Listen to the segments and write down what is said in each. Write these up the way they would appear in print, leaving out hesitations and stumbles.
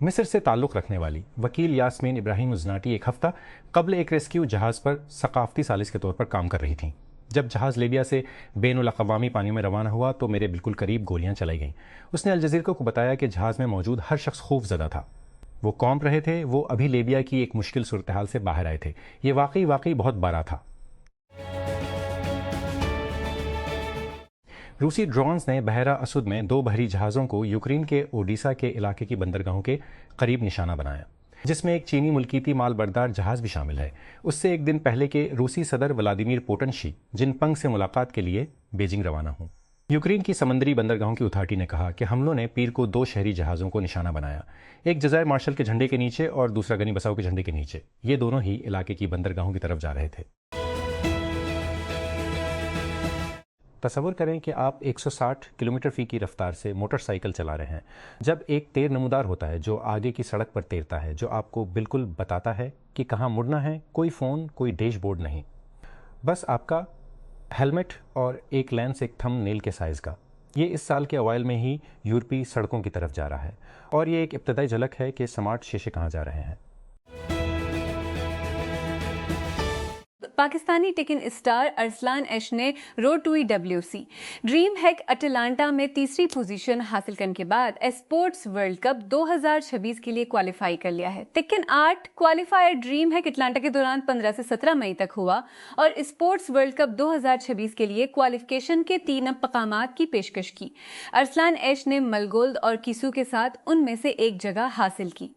مصر سے تعلق رکھنے والی وکیل یاسمین ابراہیم ازناٹی ایک ہفتہ قبل ایک ریسکیو جہاز پر ثقافتی ثالث کے طور پر کام کر رہی تھیں. جب جہاز لیبیا سے بین الاقوامی پانیوں میں روانہ ہوا تو میرے بالکل قریب گولیاں چلائی گئیں. اس نے الجزیرہ کو بتایا کہ جہاز میں موجود ہر شخص خوف زدہ تھا. وہ کونپ رہے تھے. وہ ابھی لیبیا کی ایک مشکل صورتحال سے باہر آئے تھے. یہ واقعی بہت بارا تھا. روسی ڈرونز نے بحیرہ اسود میں 2 بحری جہازوں کو یوکرین کے اوڈیسا کے علاقے کی بندرگاہوں کے قریب نشانہ بنایا، جس میں ایک چینی ملکیتی مال بردار جہاز بھی شامل ہے. اس سے ایک دن پہلے کہ روسی صدر ولادیمیر پوٹن شی جن پنگ سے ملاقات کے لیے بیجنگ روانہ ہوں. یوکرین کی سمندری بندرگاہوں کی اتھارٹی نے کہا کہ حملوں نے پیر کو 2 شہری جہازوں کو نشانہ بنایا، ایک جزائر مارشل کے جھنڈے کے نیچے اور دوسرا گنی بساؤ کے جھنڈے کے نیچے. یہ دونوں ہی علاقے کی بندرگاہوں کی طرف جا رہے تھے. تصور کریں کہ آپ 160 کلومیٹر فی کی رفتار سے موٹر سائیکل چلا رہے ہیں. جب ایک تیر نمودار ہوتا ہے جو آگے کی سڑک پر تیرتا ہے، جو آپ کو بالکل بتاتا ہے کہ کہاں مڑنا ہے. کوئی فون، کوئی ڈیش بورڈ نہیں، بس آپ کا ہیلمٹ اور ایک لینس ایک تھم نیل کے سائز کا. یہ اس سال کے اوائل میں ہی یورپی سڑکوں کی طرف جا رہا ہے، اور یہ ایک ابتدائی جھلک ہے کہ سمارٹ شیشے کہاں جا رہے ہیں. پاکستانی ٹیکن اسٹار ارسلان ایش نے road to WC DreamHack Atlanta میں تیسری پوزیشن حاصل کرنے کے بعد اسپورٹس ورلڈ کپ 2026 کے لیے کوالیفائی کر لیا ہے. Taken 8 qualifier dream hack Atlanta کے دوران 15 سے 17 مئی تک ہوا اور اسپورٹس ورلڈ کپ 2026 کے لیے کوالیفیکیشن کے 3 مقامات کی پیشکش کی. ارسلان ایش نے ملگولد اور کیسو کے ساتھ ان میں سے ایک جگہ حاصل کی.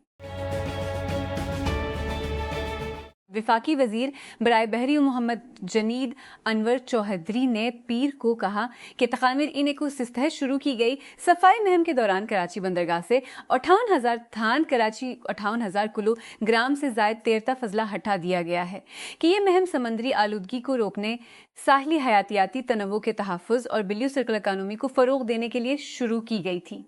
وفاقی وزیر برائے بحری محمد جنید انور چوہدری نے پیر کو کہا کہ تخامر اینے کو سستہ شروع کی گئی صفائی مہم کے دوران کراچی بندرگاہ سے 58,000 تھان کراچی 58,000 کلو گرام سے زائد تیرتا فضلہ ہٹا دیا گیا ہے کہ یہ مہم سمندری آلودگی کو روکنے، ساحلی حیاتیاتی تنوع کے تحفظ اور بلیو سرکل اکانومی کو فروغ دینے کے لیے شروع کی گئی تھی.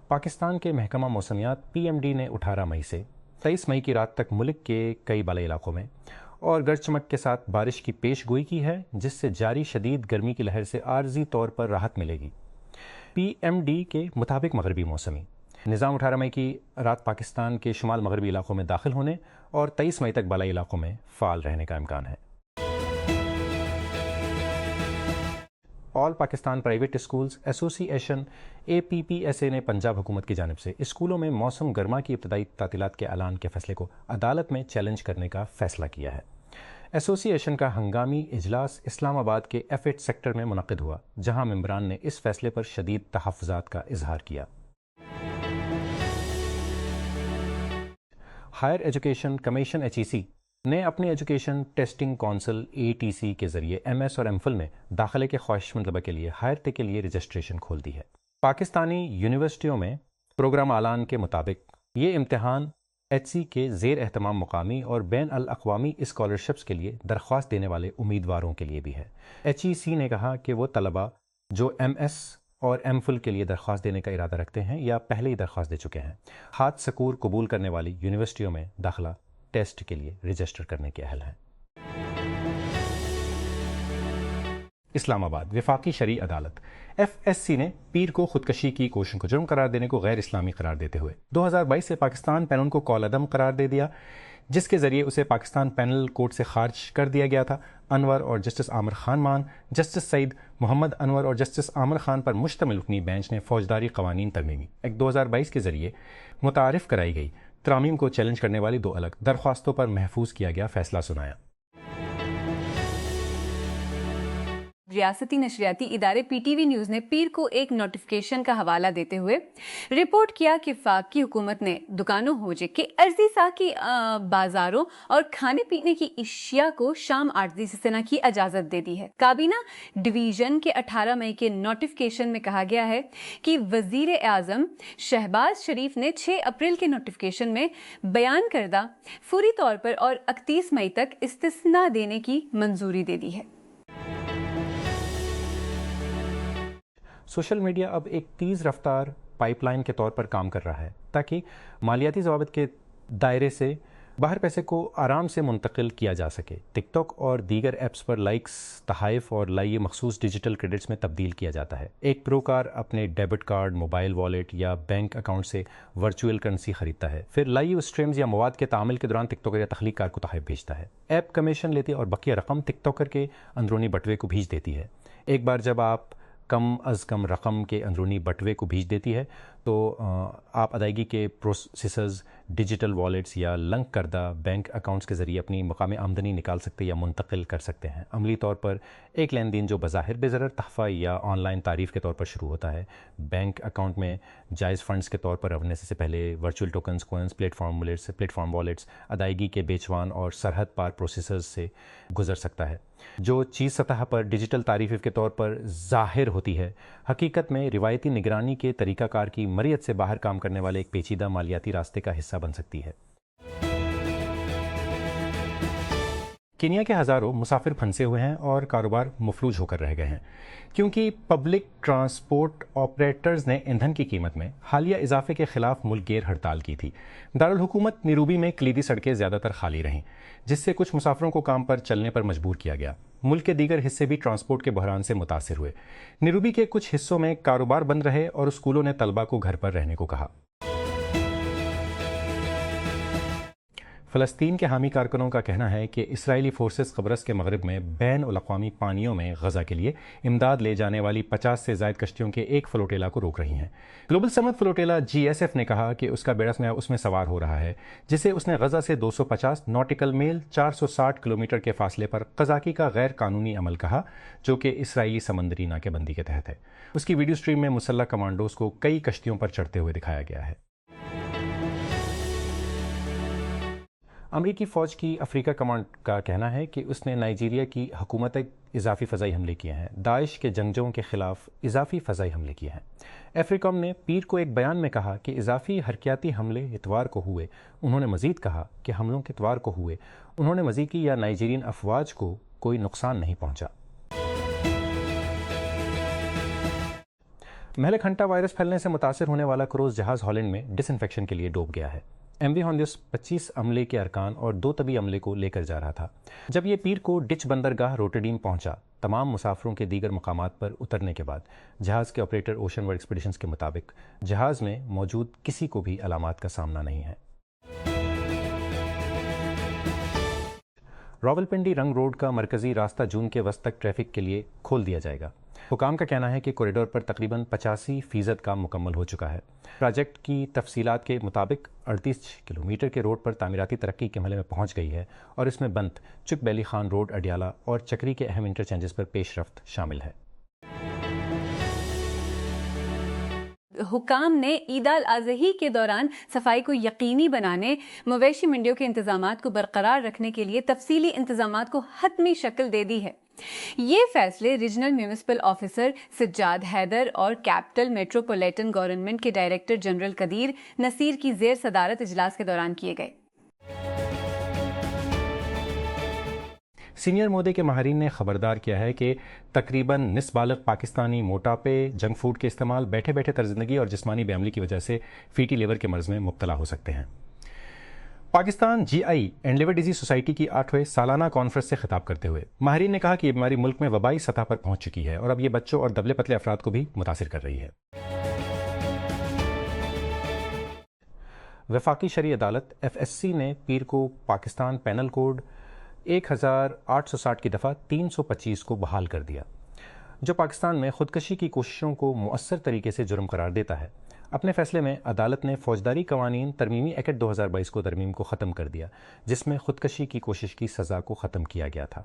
پاکستان کے محکمہ موسمیات PMD نے 18 مئی سے 23 مئی کی رات تک ملک کے کئی بالائی علاقوں میں اور گرج چمک کے ساتھ بارش کی پیش گوئی کی ہے، جس سے جاری شدید گرمی کی لہر سے عارضی طور پر راحت ملے گی. PMD کے مطابق مغربی موسمی نظام 18 مئی کی رات پاکستان کے شمال مغربی علاقوں میں داخل ہونے اور 23 مئی تک بالائی علاقوں میں فعال رہنے کا امکان ہے. آل پاکستان پرائیویٹ اسکولز ایسوسی ایشن APPSA نے پنجاب حکومت کی جانب سے اسکولوں میں موسم گرما کی ابتدائی تعطیلات کے اعلان کے فیصلے کو عدالت میں چیلنج کرنے کا فیصلہ کیا ہے. ایسوسی ایشن کا ہنگامی اجلاس اسلام آباد کے F8 سیکٹر میں منعقد ہوا، جہاں ممبران نے اس فیصلے پر شدید تحفظات کا اظہار کیا. ہائر ایجوکیشن کمیشن HEC نے اپنی ایجوکیشن ٹیسٹنگ کونسل ATC کے ذریعے MS اور MPhil میں داخلے کے خواہش مند طلبہ کے لیے ہائر ٹیک کے لیے رجسٹریشن کھول دی ہے. پاکستانی یونیورسٹیوں میں پروگرام اعلان کے مطابق یہ امتحان HC کے زیر اہتمام مقامی اور بین الاقوامی اسکالرشپس کے لیے درخواست دینے والے امیدواروں کے لیے بھی ہے. HEC نے کہا کہ وہ طلبہ جو MS اور MPhil کے لیے درخواست دینے کا ارادہ رکھتے ہیں یا پہلے ہی درخواست دے چکے ہیں، ہاتھ سکور قبول کرنے والی یونیورسٹیوں میں داخلہ ٹیسٹ کے لیے رجسٹر کرنے کے اہل ہیں. اسلام آباد وفاقی شرعی عدالت FSC نے پیر کو خودکشی کی کوشش کو جرم قرار دینے کو غیر اسلامی قرار دیتے ہوئے 2022 سے پاکستان پینل کو کال عدم قرار دے دیا، جس کے ذریعے اسے پاکستان پینل کوڈ سے خارج کر دیا گیا تھا. انور اور جسٹس عامر خان مان، جسٹس سعید محمد انور اور جسٹس عامر خان پر مشتمل رکنی بینچ نے فوجداری قوانین ترمیمی ایکٹ 2022 کے ذریعے متعارف کرائی گئی ترامیم کو چیلنج کرنے والی 2 الگ درخواستوں پر محفوظ کیا گیا فیصلہ سنایا. ریاستی نشریاتی ادارے PTV نیوز نے پیر کو ایک نوٹیفیکیشن کا حوالہ دیتے ہوئے رپورٹ کیا کہ وفاقی حکومت نے دکانوں ہوجے کے عرضی ساخی بازاروں اور کھانے پینے کی اشیاء کو شام 8 سے استثناء کی اجازت دے دی ہے. کابینہ ڈویژن کے 18 مئی کے نوٹیفیکیشن میں کہا گیا ہے کہ وزیر اعظم شہباز شریف نے 6 اپریل کے نوٹیفیکیشن میں بیان کردہ فوری طور پر اور 31 مئی تک استثناء دینے کی منظوری دے دی ہے. سوشل میڈیا اب ایک تیز رفتار پائپ لائن کے طور پر کام کر رہا ہے تاکہ مالیاتی ضوابط کے دائرے سے باہر پیسے کو آرام سے منتقل کیا جا سکے۔ ٹک ٹاک اور دیگر ایپس پر لائکس، تحائف اور لائیے مخصوص ڈیجیٹل کریڈٹس میں تبدیل کیا جاتا ہے۔ ایک پروکار اپنے ڈیبٹ کارڈ، موبائل والیٹ یا بینک اکاؤنٹ سے ورچوئل کرنسی خریدتا ہے، پھر لائیو اسٹریمز یا مواد کے تعامل کے دوران ٹک ٹاکر یا تخلیق کار کو تحائف بھیجتا ہے۔ ایپ کمیشن لیتی ہے اور بقیہ رقم ٹک ٹاکر کے اندرونی بٹوے کو بھیج دیتی ہے۔ ایپ بار جب آپ کم از کم رقم کے اندرونی بٹوے کو بھیج دیتی ہے تو آپ ادائیگی کے پروسیسرز، ڈیجیٹل والیٹس یا لنک کردہ بینک اکاؤنٹس کے ذریعے اپنی مقام آمدنی نکال سکتے یا منتقل کر سکتے ہیں۔ عملی طور پر ایک لین دین جو بظاہر بے ضرر تحفہ یا آن لائن تعریف کے طور پر شروع ہوتا ہے، بینک اکاؤنٹ میں جائز فنڈز کے طور پر رکھنے سے پہلے virtual tokens, Queens, plate form wallets, ادائیگی کے بیچوان اور سرحد پار پروسیسرز سے گزر سکتا ہے۔ جو چیز سطح پر ڈیجیٹل تعریف کے طور پر ظاہر ہوتی ہے، حقیقت میں روایتی نگرانی کے طریقہ کار کی مرئیت سے باہر کام کرنے والے ایک پیچیدہ مالیاتی راستے کا حصہ بن سکتی ہے۔ کینیا کے ہزاروں مسافر پھنسے ہوئے ہیں اور کاروبار مفلوج ہو کر رہ گئے ہیں کیونکہ پبلک ٹرانسپورٹ آپریٹرز نے ایندھن کی قیمت میں حالیہ اضافے کے خلاف ملک گیر ہڑتال کی تھی۔ دارالحکومت نیروبی میں کلیدی سڑکیں زیادہ تر خالی رہیں، جس سے کچھ مسافروں کو کام پر چلنے پر مجبور کیا گیا۔ ملک کے دیگر حصے بھی ٹرانسپورٹ کے بحران سے متاثر ہوئے۔ نیروبی کے کچھ حصوں میں کاروبار بند رہے اور اسکولوں نے طلبہ کو گھر پر رہنے کو کہا۔ فلسطین کے حامی کارکنوں کا کہنا ہے کہ اسرائیلی فورسز قبرص کے مغرب میں بین الاقوامی پانیوں میں غزہ کے لیے امداد لے جانے والی 50 سے زائد کشتیوں کے ایک فلوٹیلا کو روک رہی ہیں۔ گلوبل سمت فلوٹیلا GSF نے کہا کہ اس کا بیڑا اس میں سوار ہو رہا ہے، جسے اس نے غزہ سے 250 ناٹیکل میل 460 کلومیٹر کے فاصلے پر قزاقی کا غیر قانونی عمل کہا، جو کہ اسرائیلی سمندری ناکہ بندی کے تحت ہے۔ اس کی ویڈیو سٹریم میں مسلح کمانڈوز کو کئی کشتیوں پر چڑھتے ہوئے دکھایا گیا ہے۔ امریکی فوج کی افریقہ کمانڈ کا کہنا ہے کہ اس نے نائجیریا کی حکومت اضافی فضائی حملے کیے ہیں، داعش کے جنگجوؤں کے خلاف اضافی فضائی حملے کیے ہیں۔ افریکم نے پیر کو ایک بیان میں کہا کہ اضافی حرکیاتی حملے اتوار کو ہوئے۔ انہوں نے مزید کہا کہ حملوں کے اتوار کو ہوئے انہوں نے مزید کی یا نائجیرین افواج کو کوئی نقصان نہیں پہنچا۔ مہلک ہنٹا وائرس پھیلنے سے متاثر ہونے والا کروز جہاز ہالینڈ میں ڈس انفیکشن کے لیے ڈوب گیا ہے۔ MV ہونڈیوس 25 عملے کے ارکان اور 2 طبی عملے کو لے کر جا رہا تھا جب یہ پیر کو ڈچ بندرگاہ روٹرڈیم پہنچا۔ تمام مسافروں کے دیگر مقامات پر اترنے کے بعد جہاز کے آپریٹر اوشن ورلڈ ایکسپیڈیشنز کے مطابق جہاز میں موجود کسی کو بھی علامات کا سامنا نہیں ہے۔ راولپنڈی رنگ روڈ کا مرکزی راستہ جون کے وسط تک ٹریفک کے لیے کھول دیا جائے گا۔ حکام کا کہنا ہے کہ کوریڈور پر تقریباً 85% کام مکمل ہو چکا ہے۔ پروجیکٹ کی تفصیلات کے مطابق 38 کلومیٹر کے روڈ پر تعمیراتی ترقی کے مرحلے میں پہنچ گئی ہے اور اس میں بنت، چک بیلی خان روڈ اڈیالہ اور چکری کے اہم انٹرچینجز پر پیش رفت شامل ہے۔ حکام نے عید الاضحی کے دوران صفائی کو یقینی بنانے، مویشی منڈیوں کے انتظامات کو برقرار رکھنے کے لیے تفصیلی انتظامات کو حتمی شکل دے دی ہے۔ یہ فیصلے regional municipal officer Sajjad Haider اور کیپٹل میٹروپولیٹن گورنمنٹ کے ڈائریکٹر جنرل قدیر نصیر کی زیر صدارت اجلاس کے دوران کیے گئے۔ سینئر مودے کے ماہرین نے خبردار کیا ہے کہ تقریباً نصف بالغ پاکستانی موٹاپے، جنک فوڈ کے استعمال، بیٹھے بیٹھے طرز زندگی اور جسمانی بے عملی کی وجہ سے فیٹی لیور کے مرض میں مبتلا ہو سکتے ہیں۔ Pakistan GI and liver disease society کی 8ویں سالانہ کانفرنس سے خطاب کرتے ہوئے ماہرین نے کہا کہ یہ بیماری ملک میں وبائی سطح پر پہنچ چکی ہے اور اب یہ بچوں اور دبلے پتلے افراد کو بھی متاثر کر رہی ہے۔ وفاقی شرعی عدالت FSC نے پیر کو پاکستان پینل کوڈ 1860 کی دفعہ 325 کو بحال کر دیا، جو پاکستان میں خودکشی کی کوششوں کو مؤثر طریقے سے جرم قرار دیتا ہے۔ اپنے فیصلے میں عدالت نے فوجداری قوانین ترمیمی ایکٹ 2022 کو ترمیم کو ختم کر دیا، جس میں خودکشی کی کوشش کی سزا کو ختم کیا گیا تھا۔